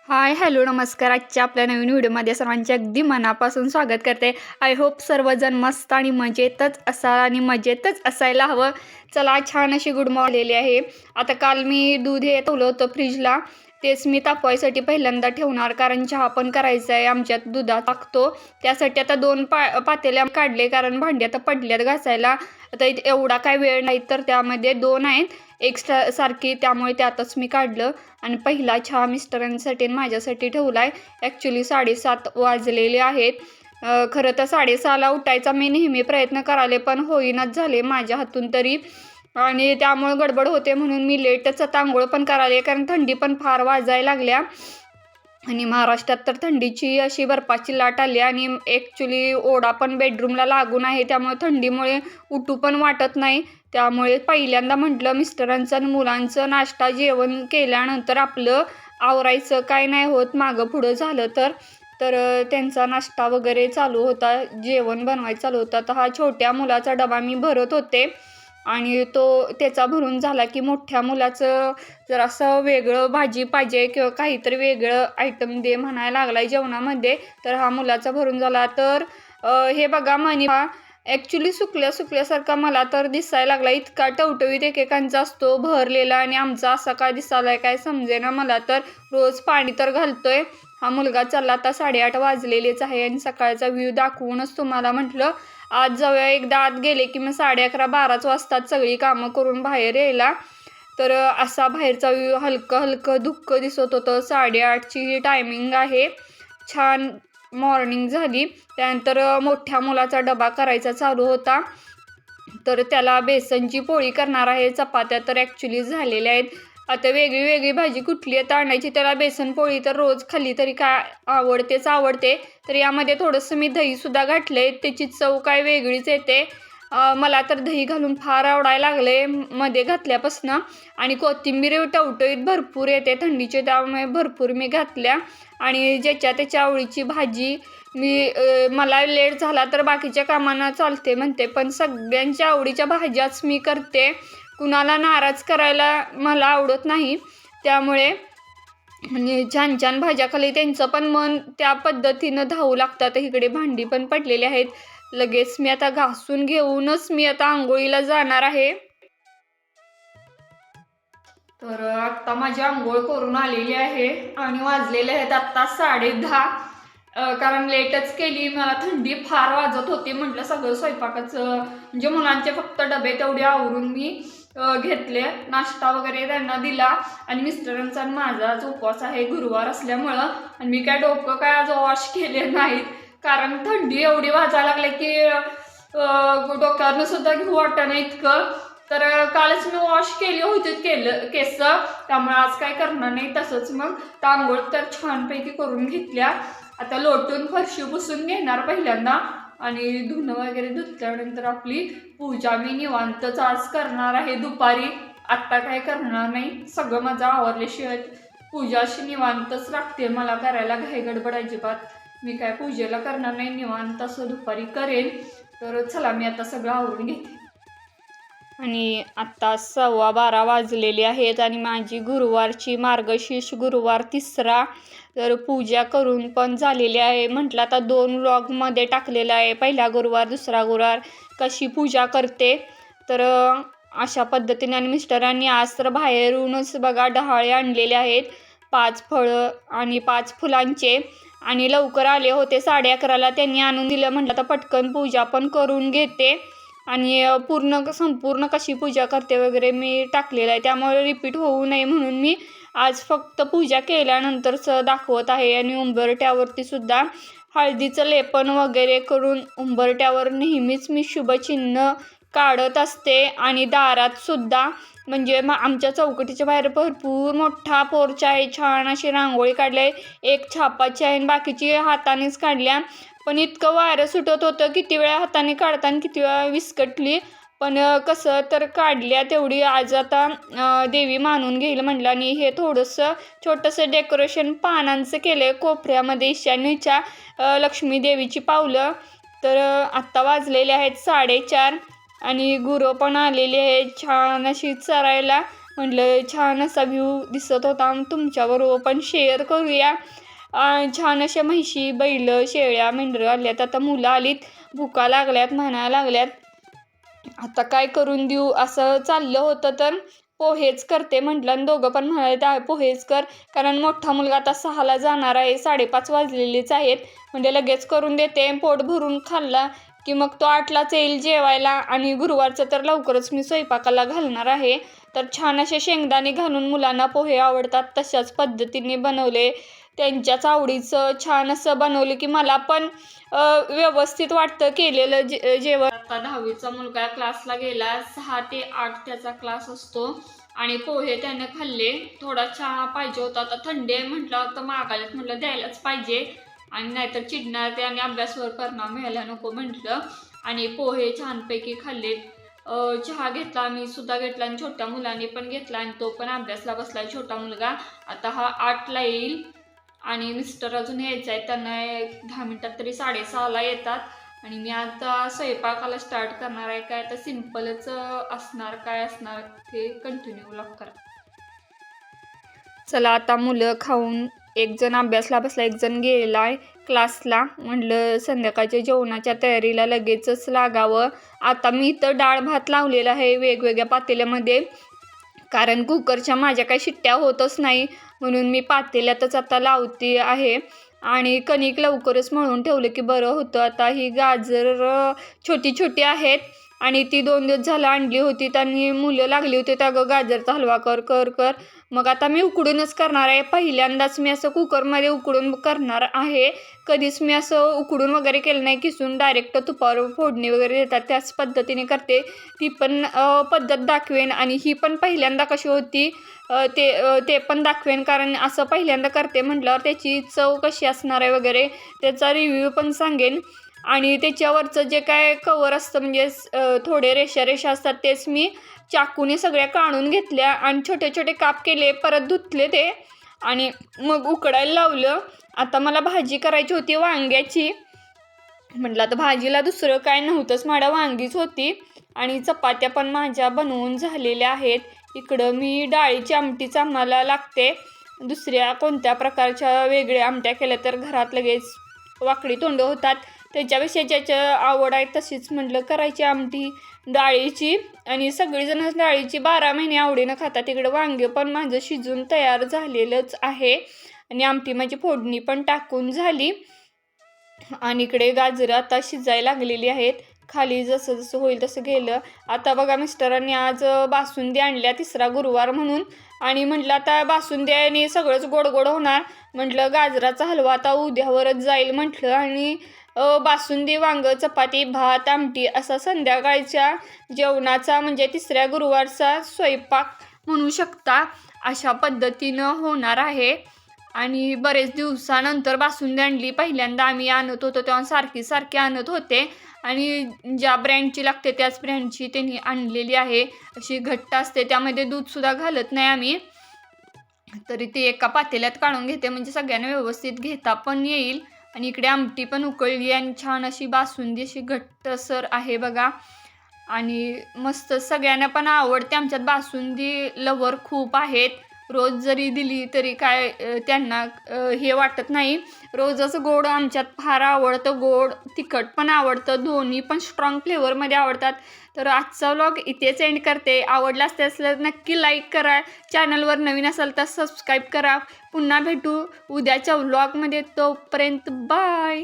Hi hello नमस्कार. आजच्या आपल्या नवीन व्हिडिओमध्ये सर्वांचे अगदी मनापासून स्वागत करते. आय होप सर्वजण मस्त आणि मजेतच असाल आणि मजेतच असायला हवं. चला, छान अशी गुड मॉर्निंग आहे. आता काल मी दूध हे ठेवलं होतं फ्रीजला, तेच मी तापवायसाठी पहिल्यांदा ठेवणार, कारण चहा पण करायचा आहे. आमच्यात दुधात टाकतो, त्यासाठी आता 2 पातेल्या काढले, कारण भांडी आता पडल्यात घासायला. आता एवढा काय वेळ नाही, तर त्यामध्ये 2 आहेत एक्स्ट्रा सारखी, त्यामुळे त्यातच मी काढलं. आणि पहिला चहा मिस्टरांसाठी आणि माझ्यासाठी ठेवला आहे. ॲक्च्युली 7:30 वाजलेले आहेत. खरं तर 6:30ला उठायचा मी नेहमी प्रयत्न कराले, पण होईनाच झाले माझ्या हातून तरी. आणि त्यामुळे गडबड होते, म्हणून मी लेटच आता आंघोळ पण कराले, कारण थंडी पण फार वाजायला लागल्या. आणि महाराष्ट्रात तर थंडीची अशी बर्फाची लाट आली, आणि ॲक्च्युली ओढा पण बेडरूमला लागून आहे, त्यामुळे थंडीमुळे उठू पण वाटत नाही. त्यामुळे पहिल्यांदा म्हटलं मिस्टरांचं आणि मुलांचं नाश्ता जेवण केल्यानंतर आपलं आवरायचं, काय नाही होत मागं पुढं झालं तर. त्यांचा नाश्ता वगैरे चालू होता, जेवण बनवायचं चालू होता. तर हा छोट्या मुलाचा डबा मी भरत होते, आणि त्याचा भरून झाला की मोठ्या मुलाचं जर असं वेगळं भाजी पाहिजे किंवा काहीतरी वेगळं आयटम दे म्हणायला लागलाय जेवणामध्ये. तर हा मुलाचा भरून झाला. तर हे बघा, मनी हा ॲक्च्युली सुकल्यासारखा मला तर दिसायला लागला. इतका टवटवीत एकेकांचा असतो भरलेला, आणि आमचा असा काय दिसायलाय काय समजेना मला. तर रोज पाणी तर घालतोय. हा मुलगा चालला, आता 8:30 वाजलेलेच आहे, आणि सकाळचा व्ह्यू दाखवूनच तुम्हाला म्हटलं आज जाऊया. एकदा आत गेले की मग 11:30-12 वाजतात सगळी कामं करून बाहेर यायला. तर असा बाहेरचा व्ह्यू हलकं धुक्क दिसत होतं. 8:30ची टायमिंग आहे. छान मॉर्निंग झाली. त्यानंतर मोठ्या मुलाचा डबा करायचा चालू होता, तर त्याला बेसनची पोळी करणार आहे. चपात्या तर ॲक्च्युली झालेल्या आहेत. आता वेगळी भाजी कुठली आता आणायची, त्याला बेसन पोळी तर रोज खाल्ली तरी काय आवडते. तर यामध्ये थोडंसं मी दहीसुद्धा घातले, त्याची चव काय वेगळीच येते. मला तर दही घालून फार आवडायला लागले मध्ये घातल्यापासून. आणि कोथिंबीर टवटवीत भरपूर येते थंडीचे, त्यामुळे भरपूर मी घातल्या. आणि ज्याच्या त्याच्या आवडीची भाजी मला लेट झाला तर बाकीच्या कामांना चालते म्हणते, पण सगळ्यांच्या आवडीच्या भाज्याच मी करते. कुणाला नाराज करायला मला आवडत नाही. त्यामुळे आणि छान भाज्या खाली त्यांचं पण मन त्या पद्धतीनं धावू लागतात. इकडे भांडी पण पडलेली आहेत. लगेच मी आता घासून घेऊनच मी आता आंघोळीला जाणार आहे. तर आत्ता माझी आंघोळ करून आलेली आहे, आणि वाजलेले आहेत आत्ता 10:30. कारण लेटच केली, मला थंडी फार वाजत होती. म्हटलं सगळं स्वयंपाकाचं म्हणजे मुलांचे फक्त डबे तेवढे आवरून मी घेतले. नाश्ता वगैरे त्यांना दिला. आणि मिस्टरांचा आणि माझाच उपवास आहे गुरुवार असल्यामुळं. आणि मी काय डोकं काय आज वॉश केले नाहीत, कारण थंडी एवढी वाजायला लागली की डोक्यावरनं सुद्धा घेऊ वाटतं नाही इतकं. तर कालच मी वॉश केली होती केस, त्यामुळे आज काय करणार नाही. तसंच मग आंघोळ तर छानपैकी करून घेतल्या. आता लोटून फरशी पुसून घेणार पहिल्यांदा, आणि धुणं वगैरे धुतल्यानंतर आपली पूजा मी निवांतच आज करणार आहे दुपारी. आत्ता काय करणार नाही. सगळं माझं आवरल्याशिवाय पूजा अशी निवांतच लागते मला करायला, घाई गडबड अजिबात मी काय पूजेला करणार नाही. निवांत असं दुपारी करेन. तर चला, मी आता सगळं आवरून घेते. आणि आत्ता 12:15 वाजलेले आहेत, आणि माझी गुरुवारची मार्गशीर्ष गुरुवार 3रा तर पूजा करून पण झालेली आहे. म्हटलं आता 2 व्लॉगमध्ये टाकलेला आहे, पहिला गुरुवार दुसरा गुरुवार कशी पूजा करते. तर अशा पद्धतीने. आणि मिस्टरांनी आज तर बाहेरूनच बघा डहाळे आणलेले आहेत, 5 फळं आणि 5 फुलांचे. आणि लवकर आले होते, 11:30ला त्यांनी आणून दिलं. म्हटलं आता पटकन पूजा पण करून घेते. आणि संपूर्ण कशी पूजा करते वगैरे मी टाकलेलं आहे, त्यामुळे रिपीट होऊ नये म्हणून मी आज फक्त पूजा केल्यानंतरच दाखवत आहे. आणि उंबरट्यावरती सुद्धा हळदीचं लेपन वगैरे करून उंबरट्यावर नेहमीच मी शुभचिन्ह काढत असते. आणि दारात सुद्धा, म्हणजे आमच्या चौकटीच्या बाहेर भरपूर मोठा पोर्च आहे, छान अशी रांगोळी काढली आहे. एक छापाची आहे आणि बाकीची हातानेच काढल्या. पण इतकं वारं सुटत होतं, किती वेळा हाताने काढताना किती वेळा विस्कटली. पण कसं तर काढल्या तेवढी. आज आता देवी मानून घेईल म्हटलं, आणि हे थोडंसं छोटंसं डेकोरेशन पानांचं केलं आहे कोपऱ्यामध्ये ईशान्येच्या, लक्ष्मी देवीची पावलं. तर आत्ता वाजलेले आहेत 4:30, आणि गुरं पण आलेली आहेत छान अशी चरायला. म्हटलं छान असा व्ह्यू दिसत होता, तुमच्याबरोबर पण शेअर करूया. छान अशा म्हशी, बैल, शेळ्या, मेंढरं आल्यात. आता मुलं आलीत, भुका लागल्यात, म्हणायला लागल्यात आता काय करून देऊ असं चाललं होतं. तर पोहेच करते म्हटलं आणि दोघं पण म्हणाले पोहेच कर, कारण मोठा मुलगा आता 6ला जाणार आहे, 5:30 वाजलेलेच आहेत. म्हणजे लगेच करून देते, पोट भरून खाल्ला की मग तो 8लाच येईल जेवायला. आणि गुरुवारचं तर लवकरच मी स्वयंपाकाला घालणार आहे. तर छान असे शेंगदाणे घालून मुलांना पोहे आवडतात, तशाच पद्धतीने बनवले. त्यांच्याच आवडीचं छान असं बनवलं की मला पण व्यवस्थित वाटतं केलेलं जेवण. आता 10वीचा मुलगा क्लासला गेला, 6 ते 8 त्याचा क्लास असतो. आणि पोहे त्याने खाल्ले. थोडा चहा पाहिजे होता, आता थंडी आहे म्हटलं तर मागायलाच म्हटलं द्यायलाच पाहिजे, आणि नाहीतर चिडणार ते आणि अभ्यासावर परिणाम व्हायला नको म्हटलं. आणि पोहे छानपैकी खाल्लेत. चहा घेतला, मी सुद्धा घेतला आणि छोट्या मुलाने पण घेतला आणि तो पण अभ्यासला बसलाय छोटा मुलगा. आता हा 8ला येईल आणि मिस्टर अजून यायचं आहे, त्यांना 10 मिनिटात तरी 6:30ला येतात. आणि मी आता स्वयंपाकाला स्टार्ट करणार आहे. काय तर सिम्पलच असणार, काय असणार ते कंटिन्यू व्लॉग करा. चला आता मुलं खाऊन, एक जण अभ्यासला बसला, एक जण गेलाय क्लासला. म्हटलं संध्याकाळच्या जेवणाच्या तयारीला लगेचच लागावं. आता मी इथं डाळ भात लावलेला आहे वेगवेगळ्या पातेल्यामध्ये, कारण कुकरच्या माझ्या काही शिट्ट्या होतच नाही, म्हणून मी पातेल्यातच आता लावते आहे. आणि कणिक लवकरच मळून ठेवलं की बरं होतं. आता ही गाजर छोटी छोटी आहेत आणि ती 2 दिवस झालं आणली होती आणि मुलं लागली होती अगं गाजरचा हलवा कर कर कर. मग आता मी उकडूनच करणार आहे. पहिल्यांदाच मी असं कुकरमध्ये उकडून करणार आहे. कधीच मी असं उकडून वगैरे केलं नाही, किसून डायरेक्ट तुपावर फोडणी वगैरे देतात त्याच पद्धतीने करते. ती पण पद्धत दाखवेन आणि ही पण पहिल्यांदा कशी होती ते पण दाखवेन, कारण असं पहिल्यांदा करते म्हटल्यावर त्याची चव कशी असणार आहे वगैरे त्याचा रिव्ह्यू पण सांगेन. आणि त्याच्यावरचं जे काय कवर असतं म्हणजे थोडे रेषा रेषा असतात तेच मी चाकूने सगळ्या काढून घेतल्या आणि छोटे छोटे काप केले, परत धुतले ते आणि मग उकडायला लावलं. आता मला भाजी करायची होती वांग्याची. म्हटलं आता भाजीला दुसरं काय नव्हतंच, माझ्या वांगीच होती. आणि चपात्या पण माझ्या बनवून झालेल्या आहेत. इकडं मी डाळीची आमटीच आम्हाला लागते. दुसऱ्या कोणत्या प्रकारच्या वेगळ्या आमट्या केल्या तर घरात लगेच वाकडी तोंड होतात. त्याच्यापेक्षा ज्याच्या आवड आहे तशीच म्हटलं करायची आमटी डाळीची. आणि सगळीजण डाळीची 12 महिने आवडीनं खातात. इकडं वांगे पण माझं शिजून तयार झालेलंच आहे आणि आमटी माझी फोडणी पण टाकून झाली. आणि इकडे गाजरं आता शिजायला लागलेली आहेत. खाली जसं जसं होईल तसं गेलं. आता बघा मिस्टरांनी आज बासुंदी आणल्या 3रा गुरुवार म्हणून, आणि म्हटलं आता बासुंदी आणि सगळंच गोड गोड होणार, म्हटलं गाजराचा हलवा आता उद्यावरच जाईल म्हटलं. आणि बासुंदी, वांग, चपाती, भात, आमटी असा संध्याकाळच्या जेवणाचा म्हणजे 3ऱ्या गुरुवारचा स्वयंपाक म्हणू शकता अशा पद्धतीनं होणार आहे. आणि बरेच दिवसानंतर बासुंदी आणली. पहिल्यांदा आम्ही आणत होतो तेव्हा सारखी सारखी आणत होते आणि ज्या ब्रँडची लागते त्याच ब्रँडची त्यांनी आणलेली आहे. अशी घट्ट असते, त्यामध्ये दूधसुद्धा घालत नाही आम्ही. तरी ती एका पातेल्यात काढून घेते म्हणजे सगळ्यांना व्यवस्थित घेता पण येईल. आणि इकडे आमटी पण उकळली आणि छान अशी बासुंदी अशी घट्टसर आहे बघा. आणि मस्त सगळ्यांना पण आवडते. आमच्यात बासुंदी लवर खूप आहेत. रोज जरी दिली तरी काय त्यांना हे वाटत नाही. रोजच गोड आमच्यात फार आवडतं, गोड तिखट पण आवडतं, दोन्ही पण स्ट्रॉंग फ्लेवरमध्ये आवडतात. तर आजचा व्लॉग इथेच एंड करते. आवडला असल्यास नक्की लाईक करा, चॅनलवर नवीन असाल तर सबस्क्राईब करा. पुन्हा भेटू उद्याच्या व्लॉगमध्ये, तोपर्यंत बाय.